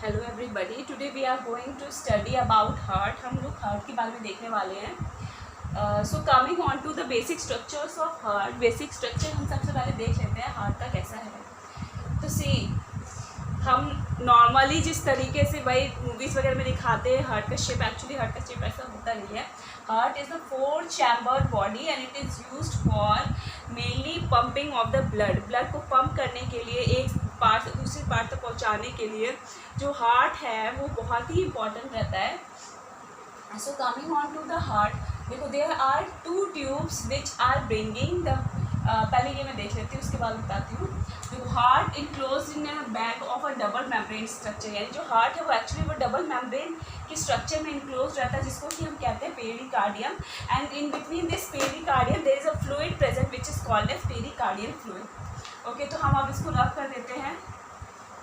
Hello everybody, today we are going to study about heart. हम लोग heart के बारे में देखने वाले हैं। So coming on to the basic structures of heart. Basic structure हम सबसे पहले देख लेते हैं हार्ट का कैसा है। तो सी, हम नॉर्मली जिस तरीके से भाई मूवीज़ वगैरह में दिखाते हैं हार्ट का शेप, एक्चुअली हार्ट का शेप ऐसा होता नहीं है। Heart is the 4 chambered body and it is used for mainly pumping of the blood को पंप करने के लिए, एक पार्ट से दूसरे पार्ट तक पहुंचाने के लिए जो हार्ट है वो बहुत ही इंपॉर्टेंट रहता है। So coming on to the heart, देखो there are 2 tubes which are bringing the, पहले ये मैं देख लेती हूँ उसके बाद बताती हूँ। जो heart enclosed in a bag of a double membrane structure, यानी जो हार्ट है वो एक्चुअली वो डबल मेम्ब्रेन के स्ट्रक्चर में इनक्लोज रहता है, जिसको कि हम कहते हैं pericardium. And in between this pericardium there is a fluid present which is called as pericardial fluid. Okay, तो हम अब इसको रब कर देते हैं।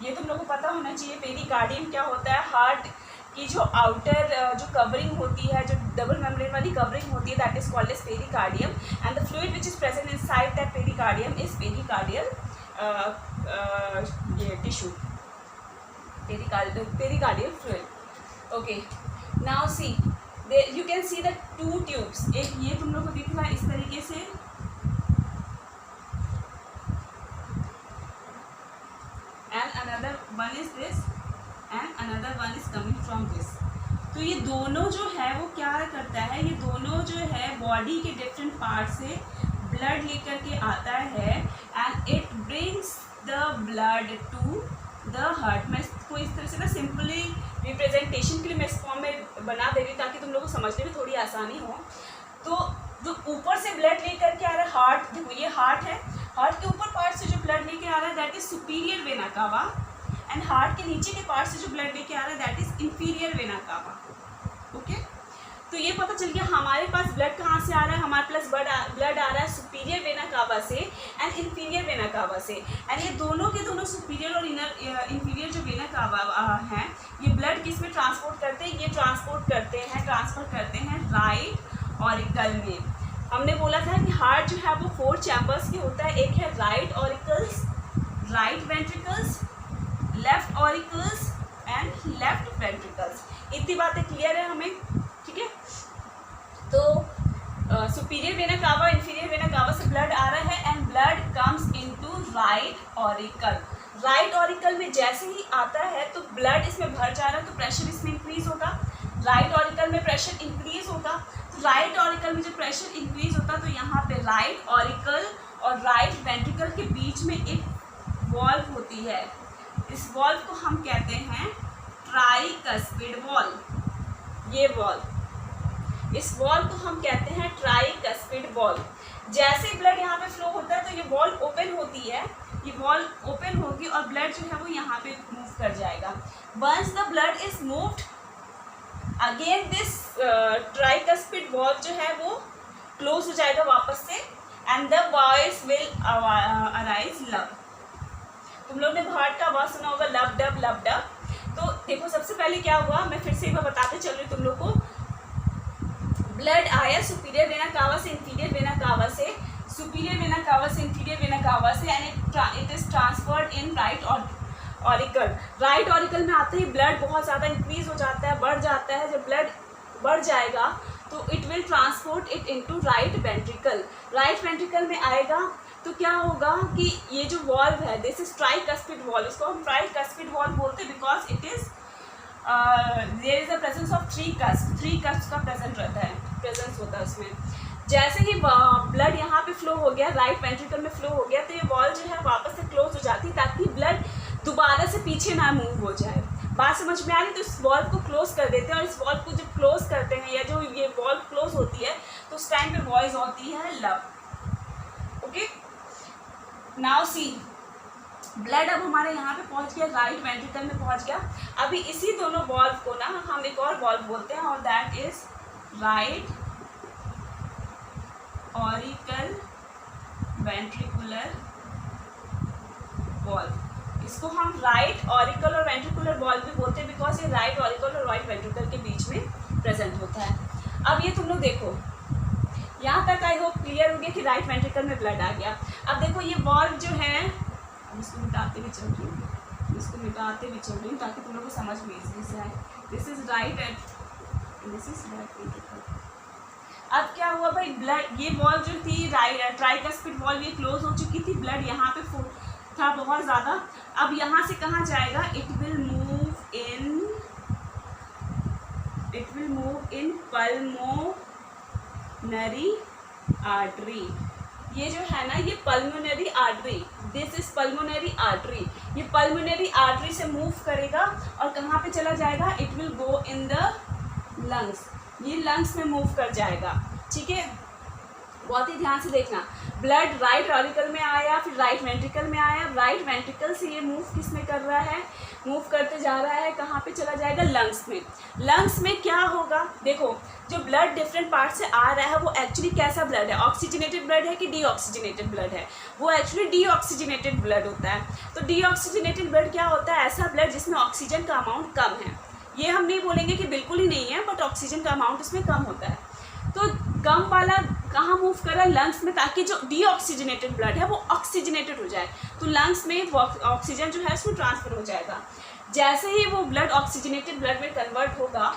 ये तुम लोगों को पता होना चाहिए पेरिकार्डियम क्या होता है। हार्ट की जो आउटर जो कवरिंग होती है, जो डबल मेम्ब्रेन वाली कवरिंग होती है, that is called as pericardium and the fluid which is present inside that pericardium is pericardial ये tissue, pericardial fluid. Okay, now see, you can see the 2 tubes. एक ये तुम लोग को दिख रहा है इस तरीके से, and another one is this and another one is coming from this। तो ये दोनों जो है वो क्या करता है, ये दोनों जो है बॉडी के डिफरेंट पार्ट से ब्लड लेकर के आता है and it brings the blood to the heart. मैं इसको इस तरह से ना सिंपली रिप्रेजेंटेशन के लिए मैं इस फॉर्म में बना दे रही हूँ ताकि तुम लोगों को समझने में थोड़ी आसानी हो। तो जो ऊपर से ब्लड लेकर के आ रहा है हार्ट, देखो ये हार्ट है, हार्ट के ऊपर पार्ट से जो ब्लड लेके आ रहा है दैट इज सुपीरियर वेना कावा एंड हार्ट के नीचे के पार्ट से जो ब्लड लेके आ रहा है दैट इज इंफीरियर वेना कावा। ओके, तो ये पता चल गया हमारे पास ब्लड कहाँ से आ रहा है। हमारे पास ब्लड आ रहा है सुपीरियर वेना कावा से एंड इंफीरियर वेना कावा से, एंड ये दोनों के दोनों सुपीरियर और इंफीरियर जो वेना कावा हैं, ये ब्लड किस में ट्रांसपोर्ट करते हैं, ये ट्रांसफर करते हैं राइट ऑरिकल में। हमने बोला था कि हार्ट जो है वो 4 चैम्बर्स के होता है। एक है right auricles, right ventricles, left auricles and left ventricles. इतनी बातें क्लियर है हमें, ठीक है। तो superior vena cava, inferior vena cava से ब्लड आ रहा है and blood comes into right auricle. Right auricle में जैसे ही आता है तो ब्लड इसमें भर जा रहा है तो प्रेशर इसमें इंक्रीज होगा। राइट ऑरिकल में प्रेशर इंक्रीज होगा, तो राइट ऑरिकल में जब प्रेशर इंक्रीज होता है तो यहाँ पे राइट ऑरिकल और राइट वेंट्रिकल के बीच में एक वॉल्व होती है। इस वॉल्व को हम कहते हैं ट्राइकस्पिड वॉल्व। ये वॉल्व, इस वॉल्व को हम कहते हैं ट्राइकस्पिड वॉल्व। जैसे ब्लड यहाँ पे फ्लो होता है तो ये वॉल्व ओपन होती है, ये वॉल्व ओपन होगी और ब्लड जो है वो यहाँ पे मूव कर जाएगा। Once the blood is moved again this tricuspid valve जो है वो क्लोज हो जाएगा वापस से and the voice will arise lub. तुम लोग ने हार्ट का आवाज़ सुना होगा, लब डब लब डब। तो देखो सबसे पहले क्या हुआ, मैं फिर से एक बार बताते चल रही हूँ तुम लोग को। ब्लड आया सुपीरियर वेना कावा से इंफीरियर वेना कावा से, सुपीरियर वेना कावा से इंफीरियर वेना कावा से and it is transferred in right auricle. Right auricle में आते ही ब्लड बहुत ज़्यादा इंक्रीज हो जाता है, बढ़ जाता है। जब ब्लड बढ़ जाएगा तो it will transport it into right ventricle. Right ventricle में आएगा तो क्या होगा कि ये जो वॉल्व है दिस इज ट्राइकस्पिड वॉल्व। इसको हम ट्राइकस्पिड वॉल्व बोलते हैं because it is there is the presence of 3 cusp का प्रेजेंस होता है उसमें। जैसे ही ब्लड यहाँ पे फ्लो हो गया, राइट वेंट्रिकल में फ्लो हो गया, तो ये वॉल्व जो है वापस से क्लोज हो जाती है ताकि ब्लड दोबारा से पीछे ना मूव हो जाए। बात समझ में आ रही? तो इस वॉल्व को क्लोज कर देते हैं और इस वॉल्व को जब क्लोज करते हैं या जो ये वॉल्व क्लोज होती है तो उस टाइम पे वॉइस होती है लब। ओके, नाउ सी, ब्लड अब हमारे यहाँ पे पहुँच गया, राइट वेंट्रिकल में पहुँच गया। अभी इसी दोनों वॉल्व को ना हम एक और वॉल्व बोलते हैं और that is right auricle ventricular valve. इसको हम राइट ऑरिकल और वेंट्रिकुलर वॉल्व भी बोलते हैं बिकॉज ये राइट ऑरिकल और राइट वेंट्रिकल के बीच में प्रेजेंट होता है। अब ये तुम लोग देखो, यहाँ तक आई होप क्लियर हो गया कि राइट वेंट्रिकल में ब्लड आ गया। अब देखो ये वॉल्व जो है, अब इसको मिटाते हुए चल रही हूँ, इसको मिटाते भी चल रही हूँ ताकि तुम लोग को समझ में इजी से आए। This is right and this is left ventricle. अब क्या हुआ भाई, ब्लड ये वॉल्व जो थी ट्राइकस्पिड वॉल्व ये क्लोज हो चुकी थी, ब्लड यहाँ पे था बहुत ज़्यादा। अब यहाँ से कहाँ जाएगा, it will move in pulmonary artery. ये जो है ना ये pulmonary artery, this is pulmonary artery, ये पल्मोनरी आर्टरी से मूव करेगा और कहाँ पे चला जाएगा, it will go in the lungs, ये लंग्स में मूव कर जाएगा। ठीक है, बहुत ही ध्यान से देखना। ब्लड राइट ऑरिकल में आया, फिर राइट वेंट्रिकल में आया, राइट वेंट्रिकल से ये मूव किस में कर रहा है, मूव करते जा रहा है, कहाँ पे चला जाएगा, लंग्स में। लंग्स में क्या होगा, देखो जो ब्लड डिफरेंट पार्ट से आ रहा है वो एक्चुअली कैसा ब्लड है, ऑक्सीजनेटेड ब्लड है कि डीऑक्सीजनेटेड ब्लड है, वो एक्चुअली डीऑक्सीजनेटेड ब्लड होता है। तो डीऑक्सीजनेटेड ब्लड क्या होता है, ऐसा ब्लड जिसमें ऑक्सीजन का अमाउंट कम है। ये हम नहीं बोलेंगे कि बिल्कुल ही नहीं है, बट ऑक्सीजन का अमाउंट उसमें कम होता है। तो कम वाला कहाँ मूव कर रहा है, लंग्स में, ताकि जो डीऑक्सीजनेटेड ब्लड है वो ऑक्सीजनेटेड हो जाए, तो लंग्स में ऑक्सीजन जो है उसमें ट्रांसफर हो जाएगा। जैसे ही वो ब्लड ऑक्सीजनेटेड ब्लड में कन्वर्ट होगा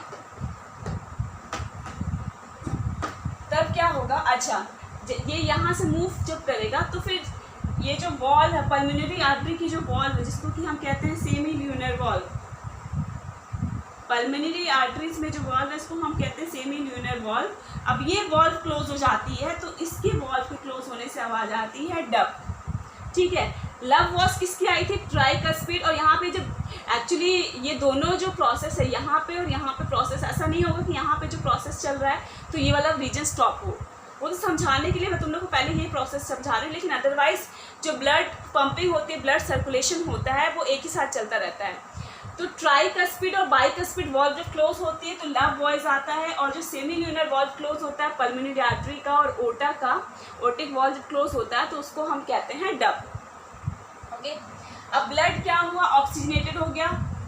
तब क्या होगा, अच्छा ये यहाँ से मूव जब करेगा तो फिर ये जो वॉल है पल्मोनरी आर्टरी की जो वॉल है जिसको कि हम कहते हैं semi lunar wall, pulmonary arteries में जो वॉल्व है इसको हम कहते हैं सेमी ल्यूनर वॉल्व। अब ये वॉल्व क्लोज हो जाती है तो इसके वॉल्व के क्लोज होने से आवाज आती है डब। ठीक है, लब वॉस किसकी आई थी, ट्राइकस्पिड। और यहाँ पे जब एक्चुअली ये दोनों जो प्रोसेस है यहाँ पे और यहाँ पे प्रोसेस, ऐसा नहीं होगा कि यहाँ पे जो प्रोसेस चल रहा है तो ये वाला रीजन स्टॉप हो, वो तो समझाने के लिए मैं तुम लोग को पहले ये प्रोसेस समझा रही हूँ, लेकिन अदरवाइज जो ब्लड पंपिंग होती है, ब्लड सर्कुलेशन होता है, वो एक ही साथ चलता रहता है। तो ट्राइकस्पिड और बाइकस्पिड वॉल्व जब क्लोज होती है तो लब वॉइस आता है, और जो सेमी ल्यूनर वॉल्व क्लोज होता है पल्मोनरी आर्टरी का और ओटा का, ओटिक वॉल्व जब क्लोज होता है तो उसको हम कहते हैं डब। ओके, अब ब्लड क्या हुआ, ऑक्सीजनेटेड हो गया,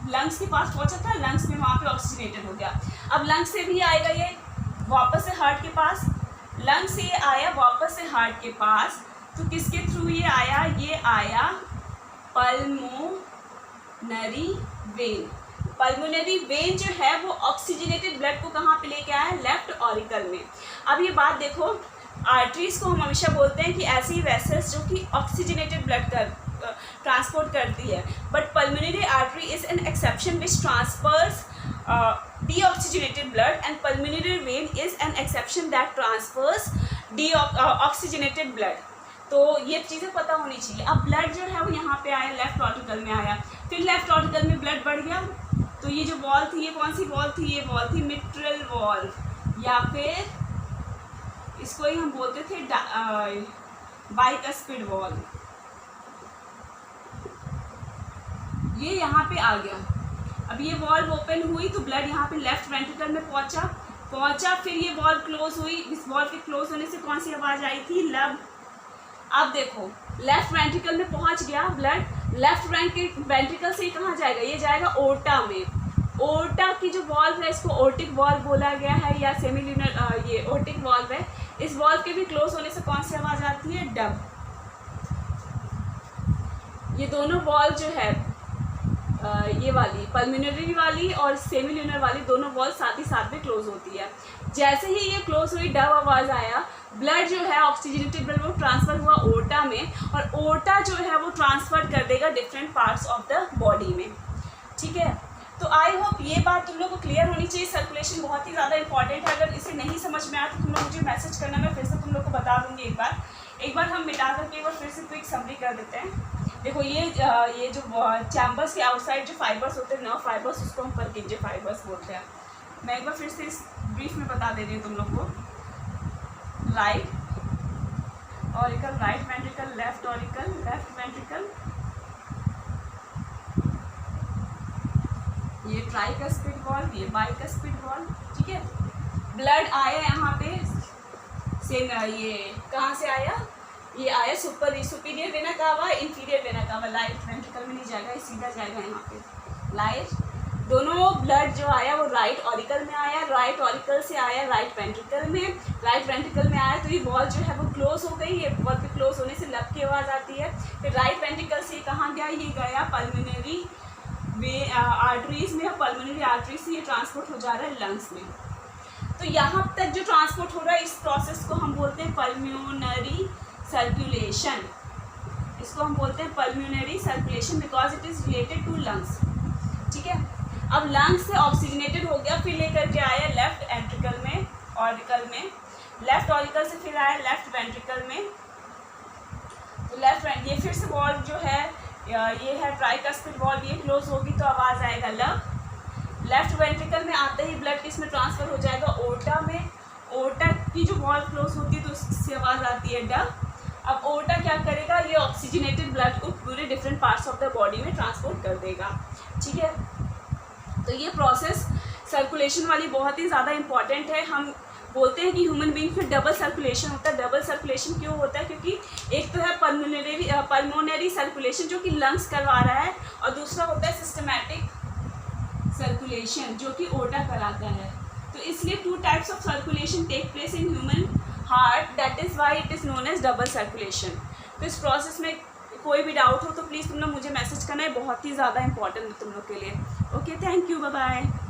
लंग्स के पास पहुंचा था, लंग्स में वहाँ पे ऑक्सीजनेटेड हो गया। अब लंग्स से भी आएगा ये वापस से हार्ट के पास, लंग्स से ये आया वापस से हार्ट के पास, तो किसके थ्रू ये आया, ये आया पल्मोनरी वेन। पल्मोनरी वेन जो है वो ऑक्सीजनेटेड ब्लड को कहाँ पे लेके आया है, लेफ्ट ऑरिकल में। अब ये बात देखो, आर्टरीज को हम हमेशा बोलते हैं कि ऐसी वेसल्स जो कि ऑक्सीजनेटेड ब्लड ट्रांसपोर्ट करती है, but pulmonary artery is an exception which transfers deoxygenated blood, and pulmonary vein is an exception that transfers oxygenated blood। तो ये चीज़ें पता होनी चाहिए। अब ब्लड जो है वो यहाँ पे आया, लेफ्ट ऑर्टिकल में आया, फिर लेफ्ट ऑर्टिकल में ब्लड बढ़ गया, तो ये जो वॉल थी, ये कौन सी वॉल थी, ये वॉल थी मिट्रल वॉल, या फिर इसको ही हम बोलते थे बाइकस्पिड वॉल। ये यहाँ पे आ गया। अब ये वॉल्व ओपन हुई तो ब्लड यहाँ पे लेफ्ट वेंट्रिकल में पहुंचा, फिर ये वॉल्व क्लोज हुई, इस वॉल्व के क्लोज होने से कौन सी आवाज़ आई थी, लब। अब देखो लेफ्ट वेंट्रिकल में पहुंच गया ब्लड, लेफ्ट वेंट्रिकल से कहाँ जाएगा, ये जाएगा ओटा में। ओटा की जो वॉल्व है इसको ओटिक वॉल्व बोला गया है, या सेमी ल्यूनर, ये ओटिक वॉल्व है। इस वॉल्व के भी क्लोज होने से कौन सी आवाज़ आती है, डब। ये दोनों वॉल्व जो है ये वाली पल्मोनरी वाली और सेमी ल्यूनर वाली दोनों वॉल साथ ही साथ में क्लोज होती है। जैसे ही ये क्लोज हुई डब आवाज़ आया, ब्लड जो है ऑक्सीजनेटेड ब्लड वो ट्रांसफ़र हुआ ओटा में, और ओटा जो है वो ट्रांसफ़र कर देगा different parts of the body में। ठीक है, तो आई होप ये बात तुम लोग को क्लियर होनी चाहिए। सर्कुलेशन बहुत ही ज़्यादा इंपॉर्टेंट है, अगर इसे नहीं समझ में आया तो तुम लोग मुझे मैसेज करना, मैं फिर से तुम लोग को बता दूँगी। एक बार हम मिटा करके एक बार फिर से क्विक समरी कर देते हैं। देखो ये जो चैम्बर्स के आउटसाइड जो फाइबर्स होते हैं, नर्व फाइबर्स, उसको हम परकिंजे फाइबर्स बोलते हैं। मैं एक बार फिर से इस ब्रीफ में बता दे रही हूँ तुम लोग को। Right auricle, right ventricle, left auricle, left ventricle, ये ट्राइकस्पिड वॉल्व, ये बाइकस्पिड वॉल्व। ठीक है, ब्लड आया यहाँ पे से, ये कहाँ से आया, ये आया superior vena cava, inferior vena कावा, राइट वेंट्रिकल में नहीं जाएगा, ये सीधा जाएगा यहाँ पे राइट। दोनों ब्लड जो आया वो राइट ऑरिकल में आया, राइट ऑरिकल से आया राइट वेंट्रिकल में, राइट वेंट्रिकल में आया तो ये वॉल जो है वो क्लोज हो गई। ये वॉल के क्लोज होने से लब की आवाज़ आती है। फिर राइट वेंट्रिकल से कहाँ गया, ये गया पल्मोनरी आर्टरीज में या पल्मोनरी आर्टरी से ये ट्रांसपोर्ट हो जा रहा है लंग्स में। तो यहाँ तक जो ट्रांसपोर्ट हो रहा है इस प्रोसेस को हम बोलते हैं पल्मोनरी सर्कुलेशन। इसको हम बोलते हैं pulmonary circulation because it is related to lungs. ठीक है, अब लंग्स से ऑक्सीजनेटेड हो गया, फिर लेकर के आया लेफ्ट एंट्रिकल में, ऑरिकल में, लेफ्ट ऑरिकल से फिर आया लेफ्ट वेंट्रिकल में। तो लेफ्ट ये फिर से वॉल्व जो है ये है ट्राइकस्पिड वॉल्व, ये क्लोज होगी तो आवाज़ आएगा लंग। लेफ्ट वेंट्रिकल में आते ही ब्लड किस में ट्रांसफ़र हो जाएगा, ओर्टा में। ओर्टा की जो वॉल्व क्लोज होती है तो उससे आवाज़ आती है डग। अब ओर्टा क्या करेगा, ये ऑक्सीजनेटेड ब्लड को पूरे different parts of the body में ट्रांसपोर्ट कर देगा। ठीक है, तो ये प्रोसेस सर्कुलेशन वाली बहुत ही ज़्यादा इंपॉर्टेंट है। हम बोलते हैं कि ह्यूमन बीइंग फिर डबल सर्कुलेशन होता है। डबल सर्कुलेशन क्यों होता है, क्योंकि एक तो है पल्मोनरी सर्कुलेशन जो कि लंग्स करवा रहा है, और दूसरा होता है सिस्टमैटिक सर्कुलेशन जो कि ओर्टा कराता है। तो इसलिए 2 types of circulation take place in human heart, that is why it is known as double circulation. तो इस प्रोसेस में कोई भी डाउट हो तो प्लीज़ तुम लोग मुझे मैसेज करना है, बहुत ही ज़्यादा इंपॉर्टेंट है तुम लोग के लिए। Okay, thank you, bye bye.